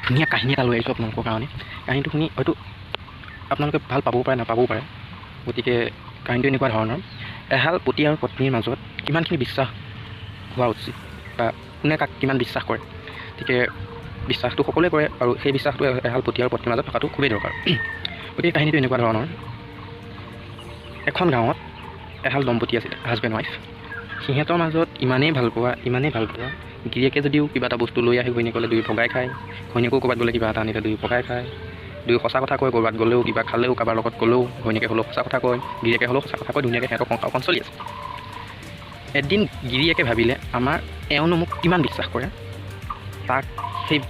ধুনীয়া কাহিনী এটা লৈ আহিছোঁ আপোনালোকৰ কাৰণে। কাহিনীটো শুনি হয়তো আপোনালোকে ভাল পাবও পাৰে নাপাবও পাৰে। গতিকে কাহিনীটো এনেকুৱা ধৰণৰ, এহাল পতি আৰু পত্নীৰ মাজত কিমানখিনি বিশ্বাস হোৱা উচিত বা কোনে কাক কিমান বিশ্বাস কৰে। গতিকে বিশ্বাসটো সকলোৱে কৰে আৰু সেই বিশ্বাসটো এহাল পতি আৰু পত্নীৰ মাজত থকাটো খুবেই দৰকাৰ। গতিকে কাহিনীটো এনেকুৱা ধৰণৰ, এখন গাঁৱত এহাল দম্পতি আছিলে, হাজবেণ্ড ৱাইফ। সিহঁতৰ মাজত ইমানেই ভাল পোৱা গিৰিয়েকে যদিও কিবা এটা বস্তু লৈ আহে ঘৈণীয়েকলৈ দুয়ো ভগাই খায়, ঘৈণীয়েকো ক'ৰবাত গ'লে কিবা এটা আনিলে দুয়ো ভগাই খায়, দুয়ো সঁচা কথা কয়, ক'ৰবাত গ'লেও কিবা খালেও কাৰোবাৰ লগত গ'লেও ঘৈণীয়েকে হ'লেও সঁচা কথা কয়, গিৰিয়েকে হ'লেও সঁচা কথা কয়, ধুনীয়াকৈ সিহঁতৰ সংসাৰখন চলি আছে। এদিন গিৰিয়েকে ভাবিলে আমাৰ এওঁনো মোক কিমান বিশ্বাস কৰে,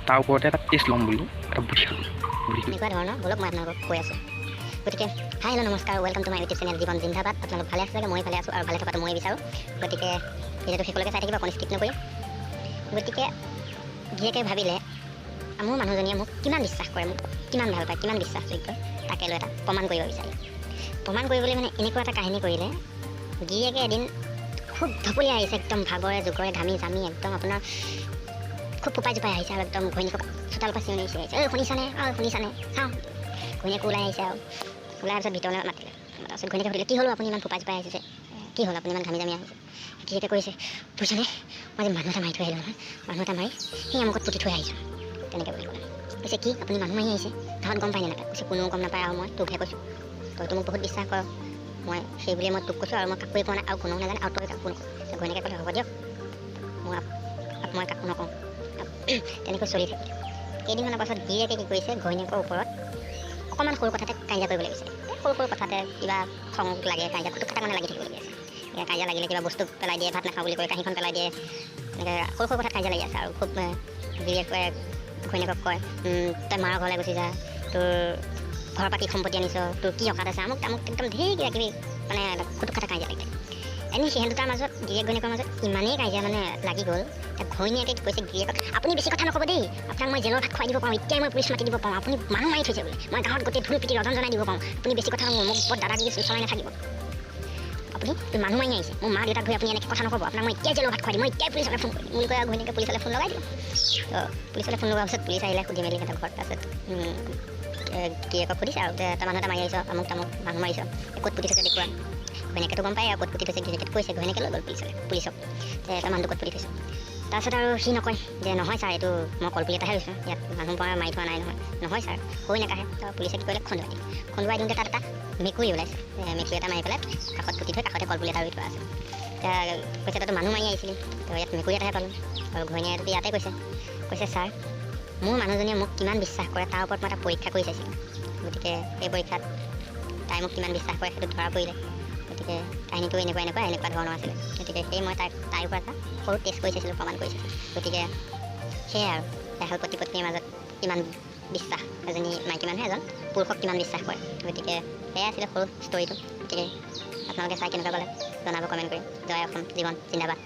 তাৰ ওপৰতে এটা টেষ্ট ল'ম বুলি এটা বুদ্ধি খালোঁ। এনেকুৱা ধৰণৰ বলক মই আপোনালোকক কৈ আছোঁ। গতিকে হাই হেল্ল' নমস্কাৰ, welcome to my YouTube channel জীৱন জিন্দাবাদ। আপোনালোক ভালে আছে চাগে, মই ভালে আছোঁ আৰু ভালে থকাটো মই বিচাৰোঁ। গতিকে ভিডিঅ'টো শেষলৈকে চাই থাকিব, অকণ স্কিপ নকৰি। গতিকে গিৰিয়েকে ভাবিলে মোৰ মানুহজনীয়ে মোক কিমান বিশ্বাস কৰে, মোক কিমান ভাল পায়, কিমান বিশ্বাসযোগ্য, তাকে লৈ এটা প্ৰমাণ কৰিব বিচাৰে। প্ৰমাণ কৰিবলৈ মানে এনেকুৱা এটা কাহিনী কৰিলে, গিৰিয়েকে এদিন খুব ঢপলি আহিছে, একদম ভাগৰে জোগৰে ঘামি জামি একদম আপোনাৰ খুব ফোপাই জোপাই আহিছে আৰু একদম ঘৈণীয়েকক চোতাল পাচি আহিছে, শুনিছানে চাওঁ। ঘৈণীয়েকো ওলাই আহিছে আৰু ওলাই অহাৰ পিছত ভিতৰলৈ মাতিলে। তাৰপিছত ঘৈণীয়েকে সুধিলে, কি হ'ল আপুনি ইমান ফোপাই জোপাই আহিছে, কি হ'ল আপুনি ইমান ঘামি জামি আহিছে। গিৰিয়েকে কৈছে, বুজিছানে মই যে মানুহ এটা মাৰি থৈ আহিলোঁ নহয়, মানুহ এটা মাৰি সেই আমুকত পুতি থৈ আহিছোঁ। তেনেকৈ বুলি ক'লে। কৈছে কি আপুনি মানুহ মাৰি আহিছে, ঘৰত গম পায় নে নাপায়। কৈছে কোনেও গম নাপায় আৰু মই তোকহে কৈছোঁ, তইতো মোক বহুত বিশ্বাস কৰ, মই সেই বুলিয়ে মই তোক কৈছোঁ আৰু মই কাকোৱে কোৱা নাই আৰু কোনেও নাজানে আৰু তই কাকো নকওঁ। ঘৈণীয়েকে ক'লে হ'ব দিয়ক, মই কাকো নকওঁ। তেনেকৈ চলি থাকিলে। কেইদিনমানৰ পাছত গিৰিয়েকে কি কৰিছে, ঘৈণীয়েকৰ ওপৰত অকণমান সৰু কথাতে কাজিয়া কৰিবলৈ বিচাৰে। সৰু কথাতে কিবা খং লাগে, কাজিয়া খুটুক খাটাক লাগি থাকিবলগীয়া আছে। কাজিয়া লাগিলে কিবা বস্তু পেলাই দিয়ে, ভাত নাখাওঁ বুলি কৈ কাঁহীখন পেলাই দিয়ে, এনেকৈ সৰু কথাত কাজিয়া লাগি আছে আৰু খুব গিৰিয়েকে ঘৈণীয়েকক কয়, তই মাৰৰ ঘৰলৈ গুচি যা, তোৰ ঘৰৰ পৰা কি সম্পত্তি আনিছ, তোৰ কি অকাত আছে, আমুক একদম ঢেৰ কিবা কিবি মানে খুটুক খাটাক কাজিয়া লাগে। এনেই সিহঁত দুটাৰ মাজত গিৰিয়েক ঘৈণীয়েকৰ মাজত ইমানেই কাজিয়া মানে লাগি গ'ল, ঘৈণীয়েকে কৈছে গিৰিয়েকক, আপুনি বেছি কথা নক'ব দেই, আপোনাক মই জেলৰ ভাত খুৱাই দিব পাৰোঁ, এতিয়াই মই পুলিচ মাতি দিব পাৰোঁ, আপুনি মানুহ মাৰি থৈছে বোলে, মই গাঁৱত গোটেই ধুই পিটি ৰজন জনাই দিব পাৰোঁ, আপুনি বেছি কথা মোক বৰ দাদাগিৰি চলাই নাথাকিব, আপুনি মানুহ মাৰি আহিছে, মোৰ মা দেউতাক ধৰি আপুনি এনেকৈ কথা নক'ব, আপোনাক মই এতিয়াই জেলৰ ভাত খুৱাই দিম, মই এতিয়াই পুলিচলৈ ফোন কৰিম বুলি কৈ ঘৈণীয়েকে পুলিচলৈ ফোন লগাই দিওঁ। পুলিচলৈ ফোন লগোৱাৰ পিছত পুলিচ আহিলে, সুধি মেলি সিহঁতৰ ঘৰত। তাৰপিছত গিৰিয়েকক সুধিছে আৰু যে তই মানুহ এটা মাৰি আহিছ, আমুক তামুক মানুহ মাৰিছ, ক'ত পুতি থৈছে দেখুওৱা। ঘৈণীয়েকেতো গম পায় আৰু ক'ত পুতি থৈছে, গিৰিয়েকে কৈছে, ঘৈণীয়েকে লৈ গ'ল পুলিচক যে তই মানুহটো ক'ত পুতি থৈছে। তাৰপিছত আৰু সি নকয় যে নহয় ছাৰ, এইটো মই কলপুলি এটাহে লৈছোঁ, ইয়াত মানুহ পৰা মাৰি থোৱা নাই নহয় ছাৰ, হৈ নাকাহে। তো পুলিচে কি কৰিলে, খন্দুৱাই দিওঁতে তাত এটা মেকুৰী ওলাইছে, মেকুৰী এটা মাৰি পেলাই কাষত পুতি থৈ কাষতে কলপুলি এটা ৰুই থোৱা আছে। এতিয়া কৈছে তইতো মানুহ মাৰি আহিছিলি, তো ইয়াত মেকুৰী এটাহে পালোঁ। আৰু ঘৈণীয়েকে ইয়াতে কৈছে ছাৰ, মোৰ মানুহজনীয়ে মোক কিমান বিশ্বাস কৰে তাৰ ওপৰত মই এটা পৰীক্ষা কৰি চাইছিলোঁ। গতিকে সেই পৰীক্ষাত তাই মোক কিমান বিশ্বাস কৰে সেইটো ধৰা পৰিলে। গতিকে কাহিনীটো এনেকুৱা ধৰণৰ আছিলে। গতিকে সেই মই তাইৰ পৰা এটা সৰু টেষ্ট কৰি চাইছিলোঁ, প্ৰমাণ কৰি চাইছিলোঁ। গতিকে সেয়াই আৰু এহাল পতি পত্নীৰ মাজত কিমান বিশ্বাস, এজনী মাইকী মানুহে এজন পুৰুষক কিমান বিশ্বাস কৰে। গতিকে সেয়াই আছিলে সৰু ষ্টৰিটো। গতিকে আপোনালোকে চাই কেনেকুৱা পালে জনাব কমেণ্ট কৰি। জয় অসম, জীৱন জিন্দাবাদ।